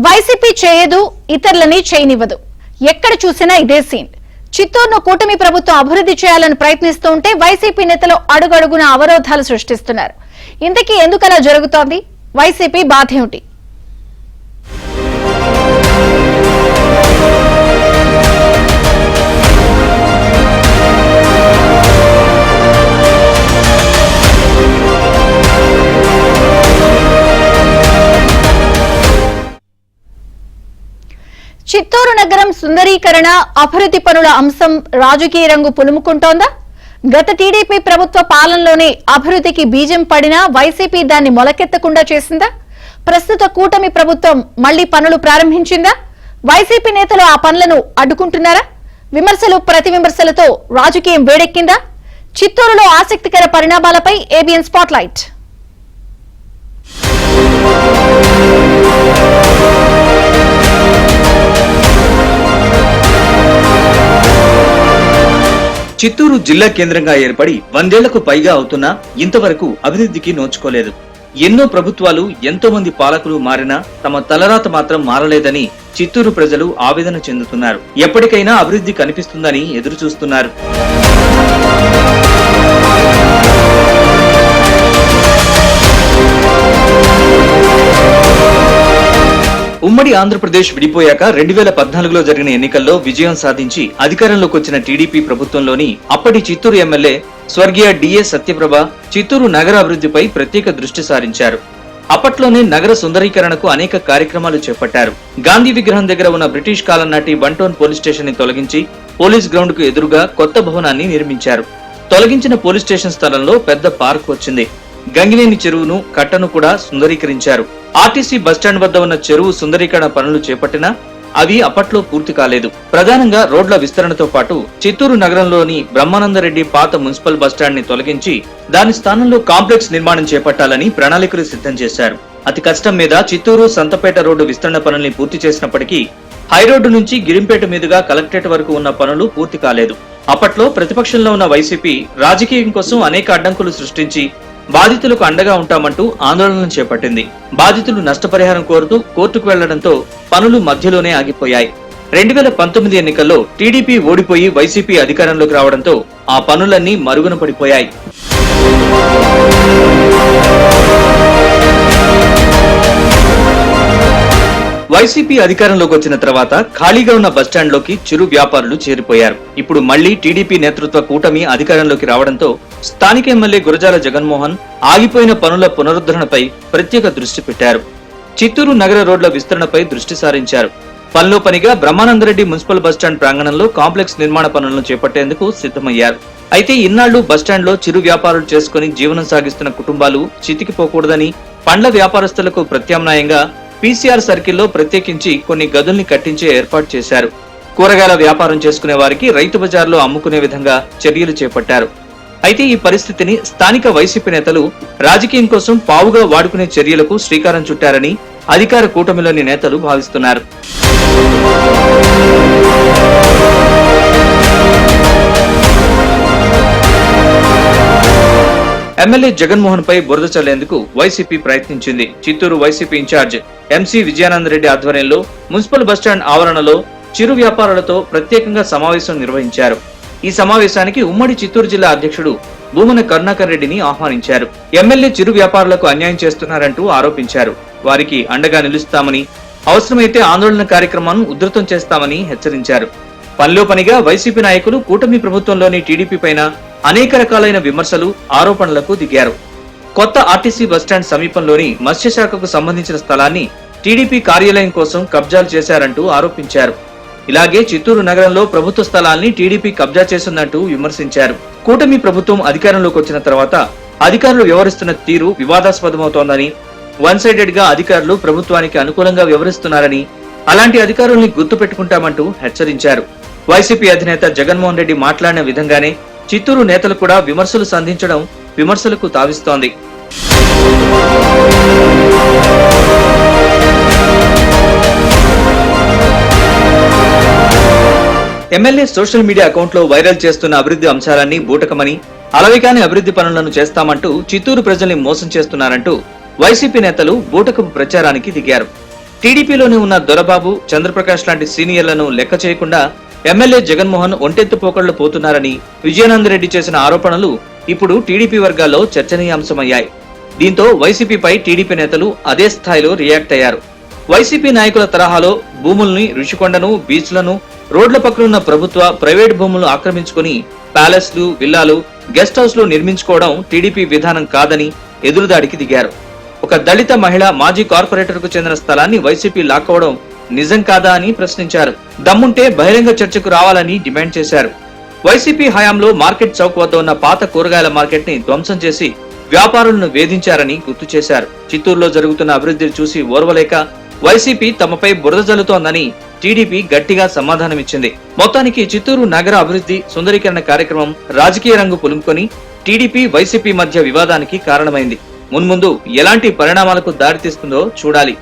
YCP చేయదు, ఇతరులని చేయనివ్వదు. ఎక్కడ చూసినా ఇదే సీన్. చిత్తూరును కూటమి ప్రభుత్వం అభివృద్ధి చేయాలని ప్రయత్నిస్తూ ఉంటే వైసీపీ నేతలు అడుగడుగున అవరోధాలు సృష్టిస్తున్నారు. ఇంతకీ ఎందుకలా జరుగుతోంది? వైసీపీ బాధేమిటి? చిత్తూరు నగరం సుందరీకరణ, అభివృద్ధి పనుల అంశం రాజకీయ రంగు పులుముకుంటోందా? గత టీడీపీ ప్రభుత్వ పాలనలోనే అభివృద్ధికి బీజం పడినా వైసీపీ దాన్ని మొలకెత్తకుండా చేసిందా? ప్రస్తుత కూటమి ప్రభుత్వం మళ్లీ పనులు ప్రారంభించిందా? వైసీపీ నేతలు ఆ పనులను అడ్డుకుంటున్నారా? విమర్శలు ప్రతి విమర్శలతో రాజకీయం వేడెక్కిందా? చిత్తూరులో ఆసక్తికర పరిణామాలపై ఏబిఎన్ స్పాట్లైట్. చిత్తూరు జిల్లా కేంద్రంగా ఏర్పడి 100 ఏళ్లకు పైగా అవుతున్నా ఇంతవరకు అభివృద్ధికి నోచుకోలేదు. ఎన్నో ప్రభుత్వాలు, ఎంతో మంది పాలకులు మారినా తమ తలరాత మాత్రం మారలేదని చిత్తూరు ప్రజలు ఆవేదన చెందుతున్నారు. ఎప్పటికైనా అభివృద్ధి కనిపిస్తుందని ఎదురు చూస్తున్నారు. ఉమ్మడి ఆంధ్రప్రదేశ్ విడిపోయాక 2014లో జరిగిన ఎన్నికల్లో విజయం సాధించి అధికారంలోకి వచ్చిన టీడీపీ ప్రభుత్వంలోని అప్పటి చిత్తూరు ఎమ్మెల్యే స్వర్గీయ డిఏ సత్యప్రభ చిత్తూరు నగర అభివృద్ధిపై ప్రత్యేక దృష్టి సారించారు. అప్పట్లోనే నగర సుందరీకరణకు అనేక కార్యక్రమాలు చేపట్టారు. గాంధీ విగ్రహం దగ్గర ఉన్న బ్రిటిష్ కాలం నాటి 1 టౌన్ పోలీస్ స్టేషన్ ని తొలగించి పోలీస్ గ్రౌండ్ కు ఎదురుగా కొత్త భవనాన్ని నిర్మించారు. తొలగించిన పోలీస్ స్టేషన్ స్థలంలో పెద్ద పార్క్ వచ్చింది. గంగినేని చెరువును, కట్టను కూడా సుందరీకరించారు. ఆర్టీసీ బస్టాండ్ వద్ద ఉన్న చెరువు సుందరీకరణ పనులు చేపట్టినా అవి అప్పట్లో పూర్తి కాలేదు. ప్రధానంగా రోడ్ల విస్తరణతో పాటు చిత్తూరు నగరంలోని బ్రహ్మానందరెడ్డి పాత మున్సిపల్ బస్టాండ్ ని తొలగించి దాని స్థానంలో కాంప్లెక్స్ నిర్మాణం చేపట్టాలని ప్రణాళికలు సిద్ధం చేశారు. అతి కష్టం మీద చిత్తూరు సంతపేట రోడ్డు విస్తరణ పనుల్ని పూర్తి చేసినప్పటికీ హైరోడ్డు నుంచి గిరింపేట మీదుగా కలెక్టరేట్ వరకు ఉన్న పనులు పూర్తి కాలేదు. అప్పట్లో ప్రతిపక్షంలో ఉన్న వైసీపీ రాజకీయం కోసం అనేక అడ్డంకులు సృష్టించి బాధితులకు అండగా ఉంటామంటూ ఆందోళనలు చేపట్టింది. బాధితులు నష్టపరిహారం కోరుతూ కోర్టుకు వెళ్లడంతో పనులు మధ్యలోనే ఆగిపోయాయి. 2019 ఎన్నికల్లో టీడీపీ ఓడిపోయి వైసీపీ అధికారంలోకి రావడంతో ఆ పనులన్నీ మరుగున పడిపోయాయి. వైసీపీ అధికారంలోకి వచ్చిన తర్వాత ఖాళీగా ఉన్న బస్టాండ్ లోకి చిరు వ్యాపారులు చేరిపోయారు. ఇప్పుడు మళ్లీ టీడీపీ నేతృత్వ కూటమి అధికారంలోకి రావడంతో స్థానిక ఎమ్మెల్యే గురజాల జగన్మోహన్ ఆగిపోయిన పనుల పునరుద్ధరణపై ప్రత్యేక దృష్టి పెట్టారు. చిత్తూరు నగర రోడ్ల విస్తరణపై దృష్టి సారించారు. పనిలో పనిగా బ్రహ్మానందరెడ్డి మున్సిపల్ బస్టాండ్ ప్రాంగణంలో కాంప్లెక్స్ నిర్మాణ పనులను చేపట్టేందుకు సిద్ధమయ్యారు. అయితే ఇన్నాళ్లు బస్టాండ్ లో చిరు వ్యాపారులు చేసుకుని జీవనం సాగిస్తున్న కుటుంబాలు చితికిపోకూడదని పండ్ల వ్యాపారస్తులకు ప్రత్యామ్నాయంగా పీసీఆర్ సర్కిల్లో ప్రత్యేకించి కొన్ని గదుల్ని కట్టించే ఏర్పాటు చేశారు. కూరగాయల వ్యాపారం చేసుకునే వారికి రైతు బజార్లో అమ్ముకునే విధంగా చర్యలు చేపట్టారు. అయితే ఈ పరిస్థితిని స్థానిక వైసీపీ నేతలు రాజకీయం కోసం పావుగా వాడుకునే చర్యలకు శ్రీకారం చుట్టారని అధికార కూటమిలోని నేతలు భావిస్తున్నారు. ఎమ్మెల్యే జగన్మోహన్ పై బురద చల్లేందుకు వైసీపీ ప్రయత్నించింది. చిత్తూరు వైసీపీ ఇన్ఛార్జ్ ఎంసీ విజయానందరెడ్డి ఆధ్వర్యంలో మున్సిపల్ బస్టాండ్ ఆవరణలో చిరు వ్యాపారులతో ప్రత్యేకంగా సమావేశం నిర్వహించారు. ఈ సమావేశానికి ఉమ్మడి చిత్తూరు జిల్లా అధ్యక్షుడు భూమన కరుణాకర్ రెడ్డిని ఆహ్వానించారు. ఎమ్మెల్యే చిరు వ్యాపారులకు అన్యాయం చేస్తున్నారంటూ ఆరోపించారు. వారికి అండగా నిలుస్తామని, అవసరమైతే ఆందోళన కార్యక్రమాన్ని ఉధృతం చేస్తామని హెచ్చరించారు. పనిలో పనిగా వైసీపీ నాయకులు కూటమి ప్రభుత్వంలోని టీడీపీ పైన అనేక రకాలైన విమర్శలు, ఆరోపణలకు దిగారు. కొత్త ఆర్టీసీ బస్టాండ్ సమీపంలోని మత్స్యశాఖకు సంబంధించిన స్థలాన్ని టీడీపీ కార్యాలయం కోసం కబ్జాలు చేశారంటూ ఆరోపించారు. ఇలాగే చిత్తూరు నగరంలో ప్రభుత్వ స్థలాల్ని టీడీపీ కబ్జా చేసిందంటూ విమర్శించారు. కూటమి ప్రభుత్వం అధికారంలోకి వచ్చిన తర్వాత అధికారులు వ్యవహరిస్తున్న తీరు వివాదాస్పదమవుతోందని, వన్ సైడెడ్ గా అధికారులు ప్రభుత్వానికి అనుకూలంగా వ్యవహరిస్తున్నారని, అలాంటి అధికారుల్ని గుర్తు పెట్టుకుంటామంటూ హెచ్చరించారు. వైసీపీ అధినేత జగన్మోహన్ రెడ్డి మాట్లాడిన విధంగానే చిత్తూరు నేతలు కూడా విమర్శలు సంధించడం విమర్శలకు తావిస్తోంది. ఎమ్మెల్యే సోషల్ మీడియా అకౌంట్ లో వైరల్ చేస్తున్న అభివృద్ధి అంశాలన్నీ బూటకమని, అలవికాని అభివృద్ధి పనులను చేస్తామంటూ చిత్తూరు ప్రజల్ని మోసం చేస్తున్నారంటూ వైసీపీ నేతలు బూటకపు ప్రచారానికి దిగారు. టీడీపీలోనే ఉన్న దొరబాబు, చంద్రప్రకాష్ లాంటి సీనియర్లను లెక్క చేయకుండా ఎమ్మెల్యే జగన్మోహన్ ఒంటెత్తు పోకళ్లు పోతున్నారని విజయానందరెడ్డి చేసిన ఆరోపణలు ఇప్పుడు టీడీపీ వర్గాల్లో చర్చనీయాంశమయ్యాయి. దీంతో వైసీపీపై టీడీపీ నేతలు అదే స్థాయిలో రియాక్ట్ అయ్యారు. వైసీపీ నాయకుల తరహాలో భూముల్ని, రుషికొండను, బీచ్లను, రోడ్ల పక్కనున్న ప్రభుత్వ, ప్రైవేట్ భూములను ఆక్రమించుకుని ప్యాలెస్లు, విల్లాలు, గెస్ట్ హౌస్లు నిర్మించుకోవడం టీడీపీ విధానం కాదని ఎదురుదాడికి దిగారు. ఒక దళిత మహిళ మాజీ కార్పొరేటర్ కు చెందిన స్థలాన్ని వైసీపీ లాక్కోవడం నిజం కాదా అని ప్రశ్నించారు. దమ్ముంటే బహిరంగ చర్చకు రావాలని డిమాండ్ చేశారు. వైసీపీ హయాంలో మార్కెట్ చౌక్ వద్ద ఉన్న పాత కూరగాయల మార్కెట్ ని ధ్వంసం చేసి వ్యాపారులను వేధించారని గుర్తు చేశారు. చిత్తూరులో జరుగుతున్న అభివృద్ధిని చూసి ఓర్వలేక వైసీపీ తమపై బురద జల్లుతోందని టీడీపీ గట్టిగా సమాధానమిచ్చింది. మొత్తానికి చిత్తూరు నగర అభివృద్ధి సుందరీకరణ కార్యక్రమం రాజకీయ రంగు పులుముకొని టీడీపీ, వైసీపీ మధ్య వివాదానికి కారణమైంది. మున్ముందు ఎలాంటి పరిణామాలకు దారితీస్తుందో చూడాలి.